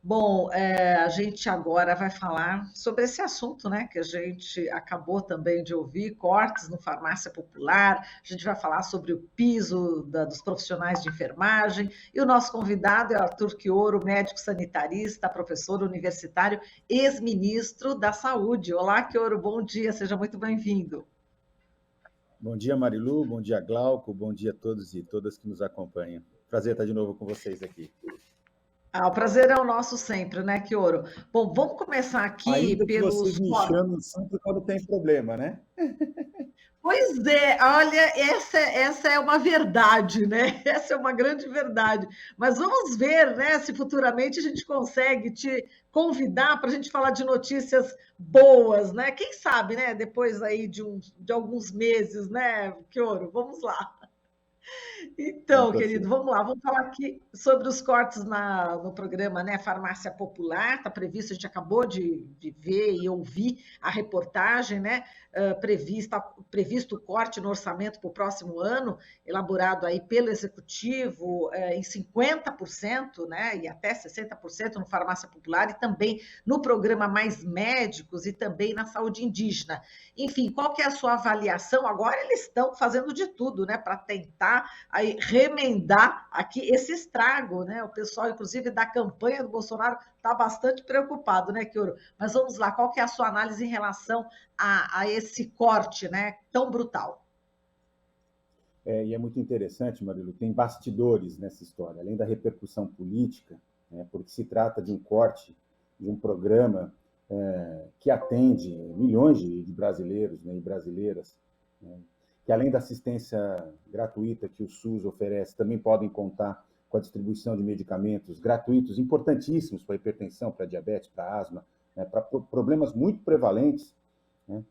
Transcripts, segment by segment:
Bom, a gente agora vai falar sobre esse assunto, né, que a gente acabou também de ouvir, cortes no farmácia popular. A gente vai falar sobre o piso dos profissionais de enfermagem. E o nosso convidado é Arthur Quioro, médico sanitarista, professor universitário, ex-ministro da Saúde. Olá, Quioro, bom dia, seja muito bem-vindo. Bom dia, Marilu, bom dia, Glauco, bom dia a todos e todas que nos acompanham. Prazer estar de novo com vocês aqui. O prazer é o nosso sempre, né, Quioro? Bom, vamos começar aqui Ainda que vocês pelos me chamem sempre quando tem problema, né? Pois é, olha, essa é uma verdade, né? Essa é uma grande verdade. Mas vamos ver, né, se futuramente a gente consegue te convidar para a gente falar de notícias boas, né? Quem sabe, né? Depois aí de alguns meses, né, Kioro? Vamos lá. Com Então, querido, torcida. vamos lá, vamos falar aqui sobre os cortes no programa, né, Farmácia Popular, está previsto, a gente acabou de ver e ouvir a reportagem, né, previsto o corte no orçamento para o próximo ano, elaborado aí pelo Executivo, em 50%, né, e até 60% no Farmácia Popular, e também no programa Mais Médicos e também na saúde indígena. Enfim, qual que é a sua avaliação? Agora eles estão fazendo de tudo, né, para tentar aí remendar aqui esse estrago, né? O pessoal, inclusive, da campanha do Bolsonaro está bastante preocupado, né, Kioro? Mas vamos lá, qual que é a sua análise em relação a esse corte, né, tão brutal? E é muito interessante, Marilu, tem bastidores nessa história, além da repercussão política, né, porque se trata de um corte de um programa que atende milhões de brasileiros, né, e brasileiras, né, que além da assistência gratuita que o SUS oferece, também podem contar com a distribuição de medicamentos gratuitos, importantíssimos para a hipertensão, para a diabetes, para a asma, né, para problemas muito prevalentes, né.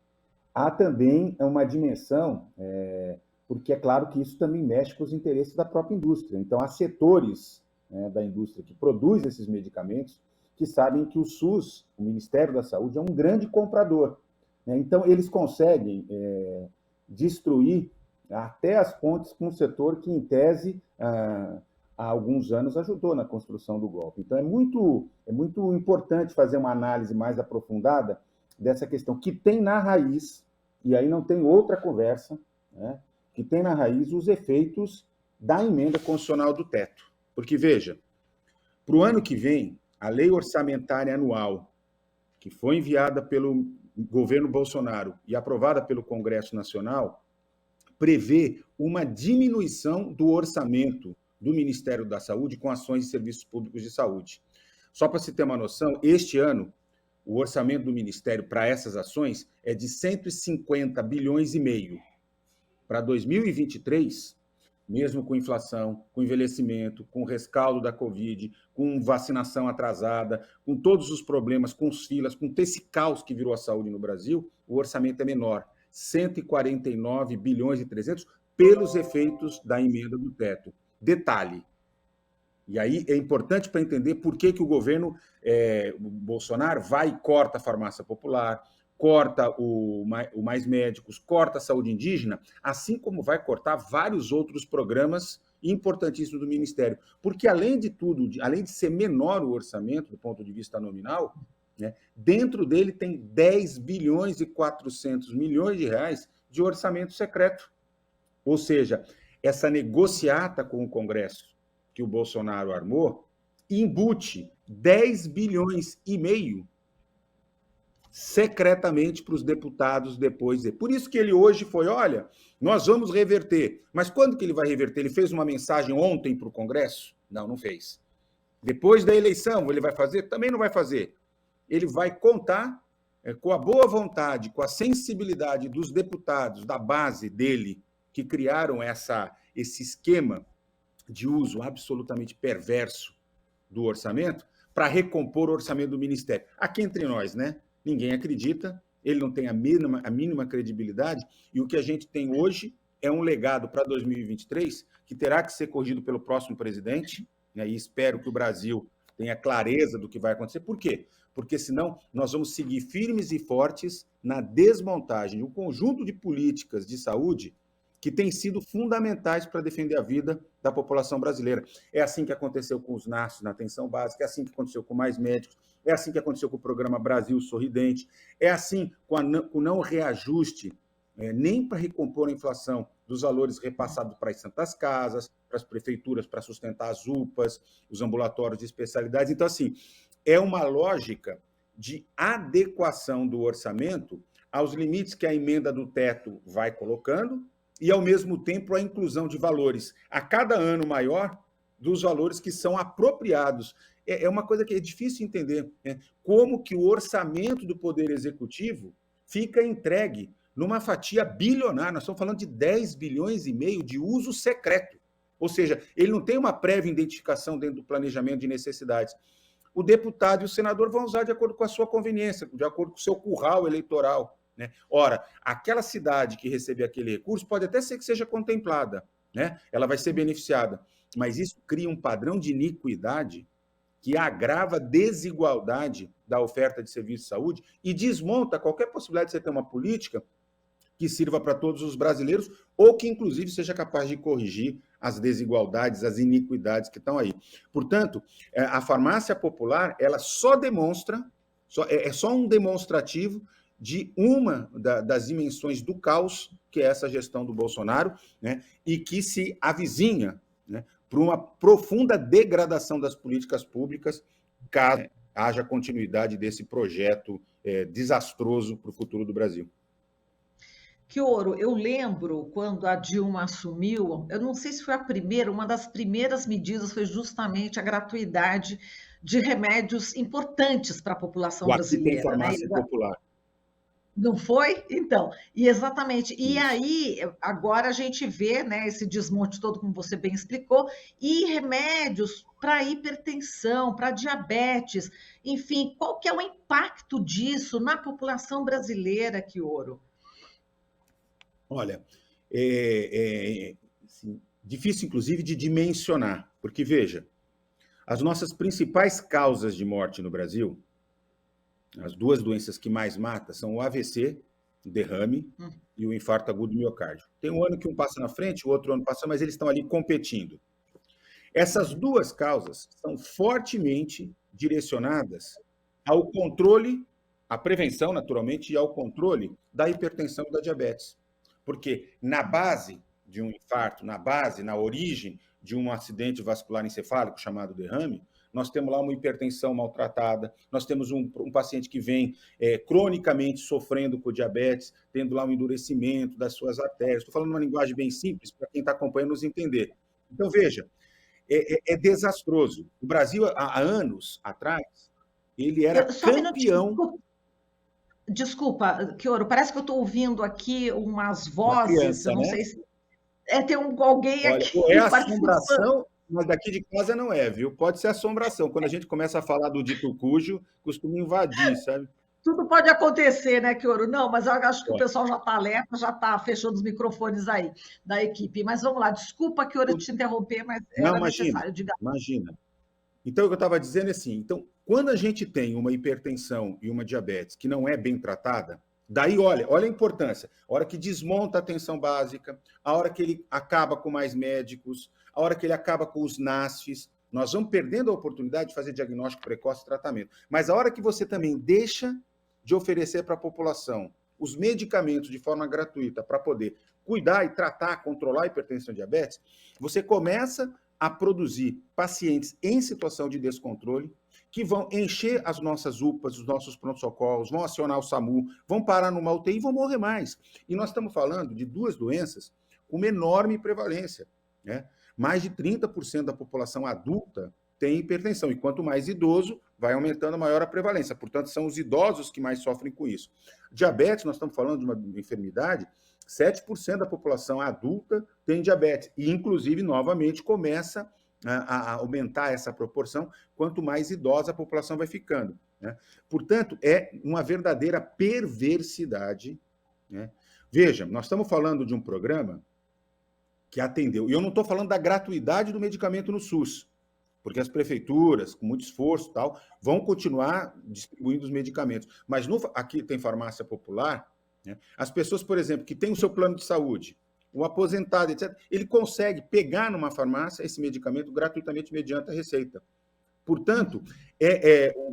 Há também uma dimensão, porque é claro que isso também mexe com os interesses da própria indústria. Então, há setores, né, da indústria que produz esses medicamentos que sabem que o SUS, o Ministério da Saúde, é um grande comprador, né? Então, eles conseguem destruir até as pontes com um setor que, em tese, há alguns anos ajudou na construção do golpe. Então, é muito importante fazer uma análise mais aprofundada dessa questão, que tem na raiz, e aí não tem outra conversa, né, que tem na raiz os efeitos da emenda constitucional do teto. Porque, veja, para o ano que vem, a lei orçamentária anual, que foi enviada pelo governo Bolsonaro e aprovada pelo Congresso Nacional, prevê uma diminuição do orçamento do Ministério da Saúde com ações e serviços públicos de saúde. Só para se ter uma noção, este ano, o orçamento do Ministério para essas ações é de 150 bilhões e meio. Para 2023, mesmo com inflação, com envelhecimento, com rescaldo da Covid, com vacinação atrasada, com todos os problemas, com as filas, com esse caos que virou a saúde no Brasil, o orçamento é menor, 149 bilhões e 300 pelos efeitos da emenda do teto. Detalhe, e aí é importante para entender por que o governo o Bolsonaro vai e corta a farmácia popular, corta o Mais Médicos, corta a saúde indígena, assim como vai cortar vários outros programas importantíssimos do Ministério. Porque, além de tudo, além de ser menor o orçamento do ponto de vista nominal, né, dentro dele tem 10 bilhões e 400 milhões de reais de orçamento secreto. Ou seja, essa negociata com o Congresso que o Bolsonaro armou embute 10 bilhões e meio secretamente para os deputados depois. Por isso que ele hoje foi, olha, nós vamos reverter. Mas quando que ele vai reverter? Ele fez uma mensagem ontem para o Congresso? Não, não fez. Depois da eleição, ele vai fazer? Também não vai fazer. Ele vai contar com a boa vontade, com a sensibilidade dos deputados, da base dele, que criaram esse esquema de uso absolutamente perverso do orçamento para recompor o orçamento do Ministério. Aqui entre nós, né? Ninguém acredita, ele não tem a mínima credibilidade, e o que a gente tem hoje é um legado para 2023 que terá que ser corrigido pelo próximo presidente, né? E espero que o Brasil tenha clareza do que vai acontecer. Por quê? Porque senão nós vamos seguir firmes e fortes na desmontagem de um conjunto de políticas de saúde que têm sido fundamentais para defender a vida da população brasileira. É assim que aconteceu com os NASFs na atenção básica, é assim que aconteceu com Mais Médicos, é assim que aconteceu com o programa Brasil Sorridente, é assim com o não reajuste, nem para recompor a inflação dos valores repassados para as santas casas, para as prefeituras, para sustentar as UPAs, os ambulatórios de especialidades. Então, assim, é uma lógica de adequação do orçamento aos limites que a emenda do teto vai colocando e, ao mesmo tempo, a inclusão de valores a cada ano maior dos valores que são apropriados. É uma coisa que é difícil entender, né? Como que o orçamento do Poder Executivo fica entregue numa fatia bilionária. Nós estamos falando de 10 bilhões e meio de uso secreto. Ou seja, ele não tem uma prévia identificação dentro do planejamento de necessidades. O deputado e o senador vão usar de acordo com a sua conveniência, de acordo com o seu curral eleitoral, né? Ora, aquela cidade que receber aquele recurso pode até ser que seja contemplada, né? Ela vai ser beneficiada, mas isso cria um padrão de iniquidade que agrava a desigualdade da oferta de serviço de saúde e desmonta qualquer possibilidade de você ter uma política que sirva para todos os brasileiros ou que, inclusive, seja capaz de corrigir as desigualdades, as iniquidades que estão aí. Portanto, a farmácia popular, ela só demonstra, é só um demonstrativo de uma das dimensões do caos que é essa gestão do Bolsonaro, né, e que se avizinha, né, para uma profunda degradação das políticas públicas, caso haja continuidade desse projeto desastroso para o futuro do Brasil. Chioro, eu lembro quando a Dilma assumiu, eu não sei se foi a primeira, uma das primeiras medidas foi justamente a gratuidade de remédios importantes para a população Aqui tem brasileira, né? farmácia popular. Não foi? Então, e exatamente. E Isso. aí, agora a gente vê, né, esse desmonte todo, como você bem explicou, e remédios para hipertensão, para diabetes, enfim, qual que é o impacto disso na população brasileira, Chioro? Olha, assim, difícil, inclusive, de dimensionar, porque, veja, as nossas principais causas de morte no Brasil, as duas doenças que mais matam, são o AVC, o derrame, e o infarto agudo do miocárdio. Tem um ano que um passa na frente, o outro ano passa, mas eles estão ali competindo. Essas duas causas são fortemente direcionadas ao controle, à prevenção, naturalmente, e ao controle da hipertensão e da diabetes. Porque na base de um infarto, na origem de um acidente vascular encefálico chamado derrame, nós temos lá uma hipertensão maltratada, nós temos um paciente que vem cronicamente sofrendo com diabetes, tendo lá um endurecimento das suas artérias. Estou falando uma linguagem bem simples para quem está acompanhando nos entender. Então, veja, é desastroso. O Brasil, há anos atrás, ele era campeão... Desculpa, Chioro, parece que eu estou ouvindo aqui umas vozes, criança, eu não né? sei se... tem alguém aqui... Olha, é assombração, mas daqui de casa não é, viu? Pode ser assombração. Quando a gente começa a falar do dito cujo, costuma invadir, sabe? Tudo pode acontecer, né, Chioro? Não, mas eu acho que o pessoal já está alerta, já está fechando os microfones aí da equipe. Mas vamos lá, desculpa, Chioro, te interromper, mas era necessário. Imagina. Então, o que eu estava dizendo é assim, então, quando a gente tem uma hipertensão e uma diabetes que não é bem tratada, daí, olha a importância. A hora que desmonta a atenção básica, a hora que ele acaba com mais médicos, a hora que ele acaba com os NASFs, nós vamos perdendo a oportunidade de fazer diagnóstico precoce e tratamento. Mas a hora que você também deixa de oferecer para a população os medicamentos de forma gratuita para poder cuidar e tratar, controlar a hipertensão e diabetes, você começa a produzir pacientes em situação de descontrole, que vão encher as nossas UPAs, os nossos pronto-socorros, vão acionar o SAMU, vão parar numa UTI e vão morrer mais. E nós estamos falando de duas doenças com uma enorme prevalência, né? Mais de 30% da população adulta tem hipertensão, e quanto mais idoso, vai aumentando maior a prevalência. Portanto, são os idosos que mais sofrem com isso. Diabetes, nós estamos falando de uma enfermidade, 7% da população adulta tem diabetes, e inclusive, novamente, começa a aumentar essa proporção, quanto mais idosa a população vai ficando, né? Portanto, é uma verdadeira perversidade, né? Veja, nós estamos falando de um programa que atendeu, e eu não estou falando da gratuidade do medicamento no SUS, porque as prefeituras, com muito esforço e tal, vão continuar distribuindo os medicamentos. Mas aqui tem farmácia popular, né? As pessoas, por exemplo, que têm o seu plano de saúde, um aposentado, etc., ele consegue pegar numa farmácia esse medicamento gratuitamente mediante a receita. Portanto,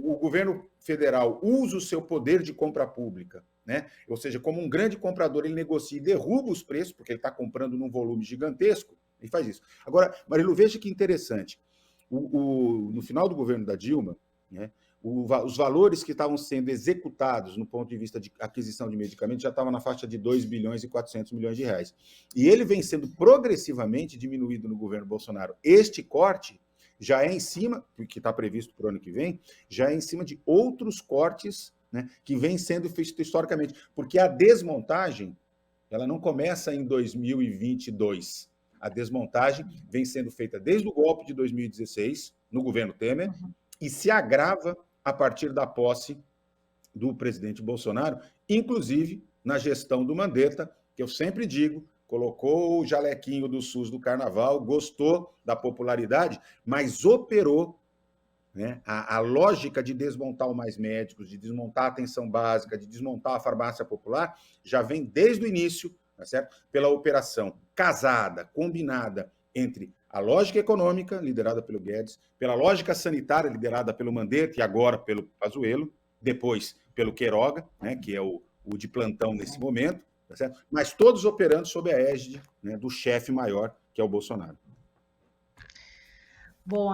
o governo federal usa o seu poder de compra pública, né? Ou seja, como um grande comprador, ele negocia e derruba os preços, porque ele está comprando num volume gigantesco, e faz isso. Agora, Marilu, veja que interessante. No final do governo da Dilma, né, os valores que estavam sendo executados no ponto de vista de aquisição de medicamentos já estavam na faixa de 2 bilhões e 400 milhões de reais. E ele vem sendo progressivamente diminuído no governo Bolsonaro. Este corte já é em cima, que está previsto para o ano que vem, já é em cima de outros cortes, né, que vêm sendo feitos historicamente. Porque a desmontagem, ela não começa em 2022. A desmontagem vem sendo feita desde o golpe de 2016, no governo Temer, e se agrava a partir da posse do presidente Bolsonaro, inclusive na gestão do Mandetta, que eu sempre digo, colocou o jalequinho do SUS do Carnaval, gostou da popularidade, mas operou, né, a lógica de desmontar o Mais Médicos, de desmontar a atenção básica, de desmontar a farmácia popular, já vem desde o início, tá certo? Pela operação casada, combinada entre a lógica econômica, liderada pelo Guedes, pela lógica sanitária, liderada pelo Mandetta e agora pelo Pazuello, depois pelo Queiroga, né, que é o de plantão nesse momento, tá certo? Mas todos operando sob a égide, né, do chefe maior, que é o Bolsonaro. Bom,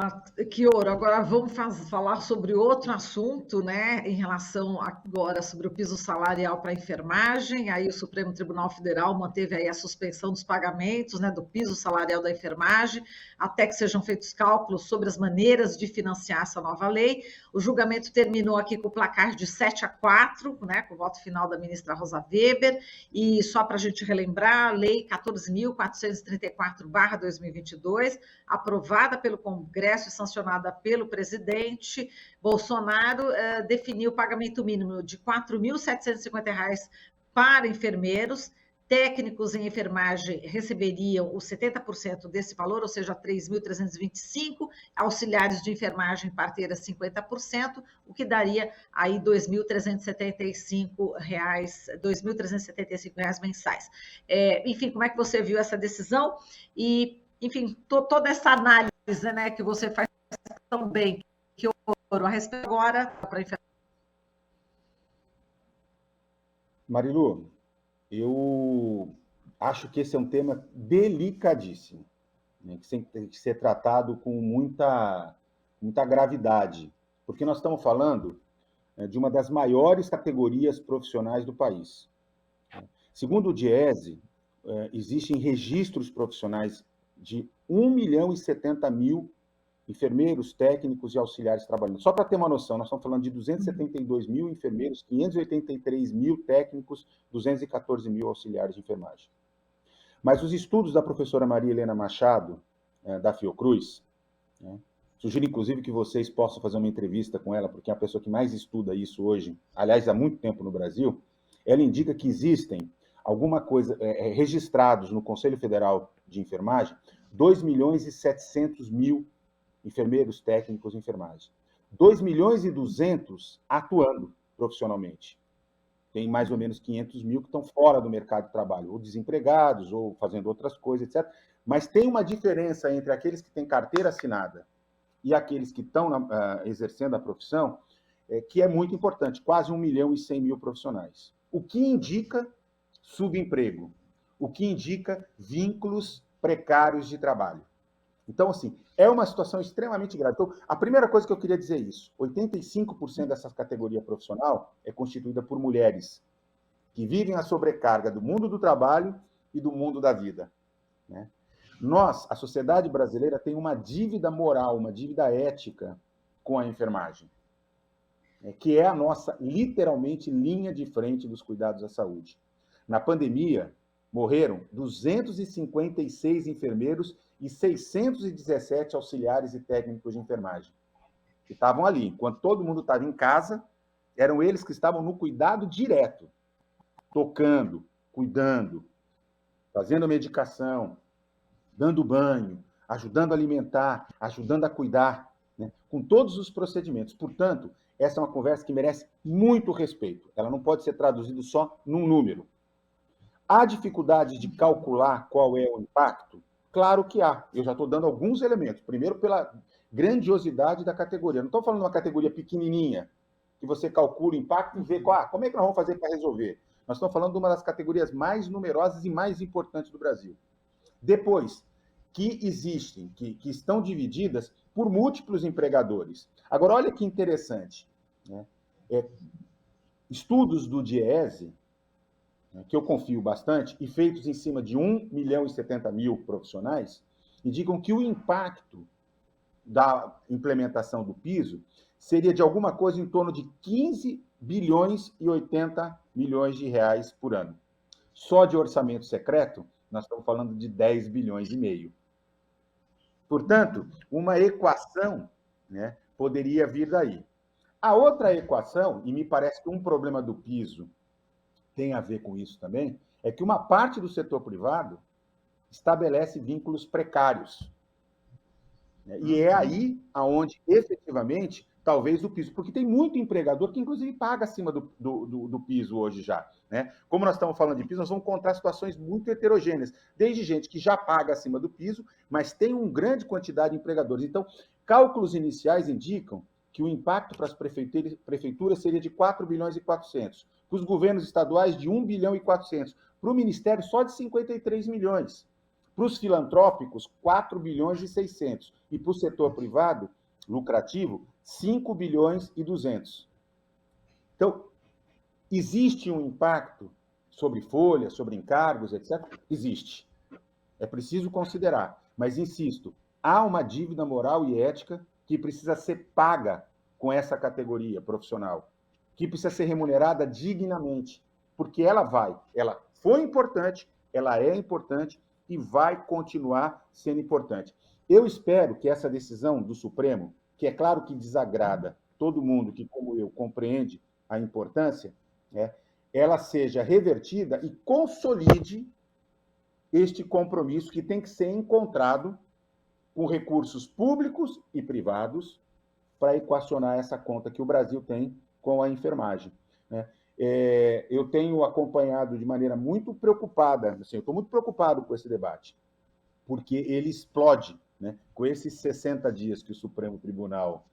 Chioro, agora vamos falar sobre outro assunto, né, em relação agora sobre o piso salarial para a enfermagem. Aí o Supremo Tribunal Federal manteve aí a suspensão dos pagamentos, né, do piso salarial da enfermagem, até que sejam feitos cálculos sobre as maneiras de financiar essa nova lei. O julgamento terminou aqui com o placar de 7-4, né, com o voto final da ministra Rosa Weber, e só para a gente relembrar, a lei 14.434/2022, aprovada pelo Congresso e sancionada pelo presidente Bolsonaro, definiu o pagamento mínimo de R$ 4.750 para enfermeiros. Técnicos em enfermagem receberiam os 70% desse valor, ou seja, R$ 3.325, auxiliares de enfermagem, parteiras, 50%, o que daria aí R$ 2.375 mensais. Enfim, como é que você viu essa decisão? E, enfim, toda essa análise, né, que você faz tão bem, que a respeito agora para enfermagem. Marilu, eu acho que esse é um tema delicadíssimo, né, que tem que ser tratado com muita gravidade, porque nós estamos falando, né, de uma das maiores categorias profissionais do país. Segundo o Diese, existem registros profissionais de 1.070.000 enfermeiros, técnicos e auxiliares trabalhando. Só para ter uma noção, nós estamos falando de 272.000 enfermeiros, 583.000 técnicos, 214.000 auxiliares de enfermagem. Mas os estudos da professora Maria Helena Machado, da Fiocruz, né, sugiro inclusive que vocês possam fazer uma entrevista com ela, porque é a pessoa que mais estuda isso hoje, aliás, há muito tempo no Brasil. Ela indica que existem alguma coisa, registrados no Conselho Federal de Enfermagem, 2.700.000 enfermeiros, técnicos de enfermagem. 2.200.000 atuando profissionalmente. Tem mais ou menos 500.000 que estão fora do mercado de trabalho, ou desempregados, ou fazendo outras coisas, etc. Mas tem uma diferença entre aqueles que têm carteira assinada e aqueles que estão exercendo a profissão, que é muito importante, quase 1.100.000 profissionais. O que indica subemprego, o que indica vínculos precários de trabalho. Então, assim, é uma situação extremamente grave. Então, a primeira coisa que eu queria dizer é isso: 85% dessa categoria profissional é constituída por mulheres que vivem a sobrecarga do mundo do trabalho e do mundo da vida, né? Nós, a sociedade brasileira, tem uma dívida moral, uma dívida ética com a enfermagem, que é a nossa, literalmente, linha de frente dos cuidados à saúde. Na pandemia, morreram 256 enfermeiros e 617 auxiliares e técnicos de enfermagem, que estavam ali. Enquanto todo mundo estava em casa, eram eles que estavam no cuidado direto, tocando, cuidando, fazendo medicação, dando banho, ajudando a alimentar, ajudando a cuidar, né, com todos os procedimentos. Portanto, essa é uma conversa que merece muito respeito. Ela não pode ser traduzida só num número. Há dificuldade de calcular qual é o impacto? Claro que há. Eu já estou dando alguns elementos. Primeiro, pela grandiosidade da categoria. Não estou falando de uma categoria pequenininha, que você calcula o impacto e vê como é que nós vamos fazer para resolver. Nós estamos falando de uma das categorias mais numerosas e mais importantes do Brasil. Depois, que existem, que estão divididas por múltiplos empregadores. Agora, olha que interessante, né? Estudos do DIEESE, que eu confio bastante, e feitos em cima de 1.070.000 profissionais, indicam que o impacto da implementação do piso seria de alguma coisa em torno de 15 bilhões e 80 milhões de reais por ano. Só de orçamento secreto, nós estamos falando de 10 bilhões e meio. Portanto, uma equação, né, poderia vir daí. A outra equação, e me parece que um problema do piso tem a ver com isso também, é que uma parte do setor privado estabelece vínculos precários. E é aí aonde, efetivamente, talvez o piso... Porque tem muito empregador que, inclusive, paga acima do piso hoje já. Né? Como nós estamos falando de piso, nós vamos encontrar situações muito heterogêneas. Desde gente que já paga acima do piso, mas tem uma grande quantidade de empregadores. Então, cálculos iniciais indicam que o impacto para as prefeituras seria de 4 bilhões e 400. Para os governos estaduais, de 1 bilhão e 400. Para o Ministério, só de 53 milhões. Para os filantrópicos, 4 bilhões e 600. E para o setor privado, lucrativo, 5 bilhões e 200. Então, existe um impacto sobre folha, sobre encargos, etc? Existe. É preciso considerar. Mas, insisto, há uma dívida moral e ética que precisa ser paga com essa categoria profissional, que precisa ser remunerada dignamente, porque ela foi importante, ela é importante e vai continuar sendo importante. Eu espero que essa decisão do Supremo, que é claro que desagrada todo mundo que, como eu, compreende a importância, ela seja revertida e consolide este compromisso que tem que ser encontrado com recursos públicos e privados para equacionar essa conta que o Brasil tem com a enfermagem. Eu tenho acompanhado de maneira muito preocupada, assim, eu estou muito preocupado com esse debate, porque ele explode, né? Com esses 60 dias que o Supremo Tribunal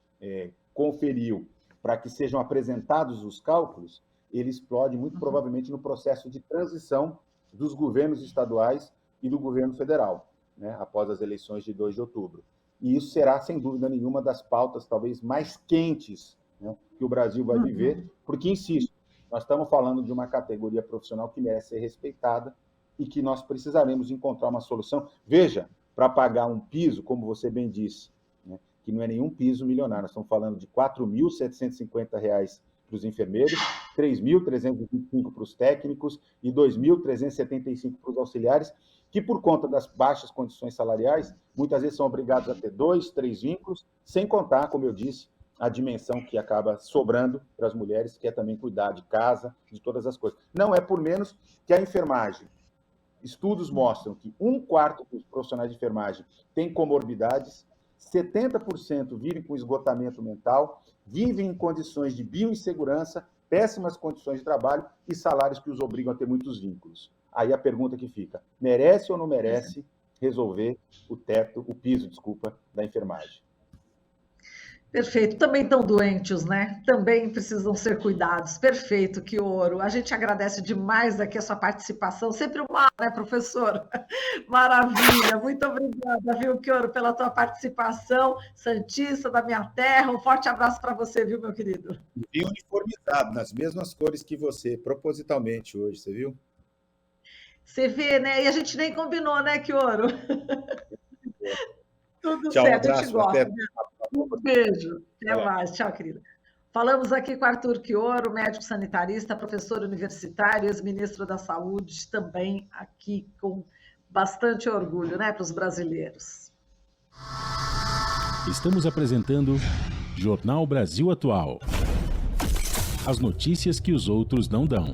conferiu para que sejam apresentados os cálculos, ele explode muito provavelmente no processo de transição dos governos estaduais e do governo federal, né, após as eleições de 2 de outubro. E isso será, sem dúvida nenhuma, das pautas talvez mais quentes, né, que o Brasil vai viver, porque, insisto, nós estamos falando de uma categoria profissional que merece ser respeitada e que nós precisaremos encontrar uma solução. Veja, para pagar um piso, como você bem disse, né, que não é nenhum piso milionário, nós estamos falando de R$ 4.750 para os enfermeiros, R$ 3.325 para os técnicos e R$ 2.375 para os auxiliares, que, por conta das baixas condições salariais, muitas vezes são obrigados a ter 2, 3 vínculos, sem contar, como eu disse, a dimensão que acaba sobrando para as mulheres, que é também cuidar de casa, de todas as coisas. Não é por menos que a enfermagem, estudos mostram que 1/4 dos profissionais de enfermagem têm comorbidades, 70% vivem com esgotamento mental, vivem em condições de bioinsegurança, péssimas condições de trabalho e salários que os obrigam a ter muitos vínculos. Aí a pergunta que fica, merece ou não merece resolver o piso, da enfermagem? Perfeito. Também estão doentes, né? Também precisam ser cuidados. Perfeito, que ouro. A gente agradece demais aqui a sua participação. Sempre uma, né, professor? Maravilha. Muito obrigada, viu, Quioro, pela tua participação. Santista da minha terra. Um forte abraço para você, viu, meu querido? E uniformizado, nas mesmas cores que você, propositalmente hoje, você viu? Você vê, né? E a gente nem combinou, né, Quioro? Tudo Tchau, certo, um a gente gosta. até... Um beijo. Até mais. Tchau, querida. Falamos aqui com Arthur Quioro, médico sanitarista, professor universitário, ex-ministro da Saúde, também aqui com bastante orgulho, né, para os brasileiros. Estamos apresentando Jornal Brasil Atual. As notícias que os outros não dão.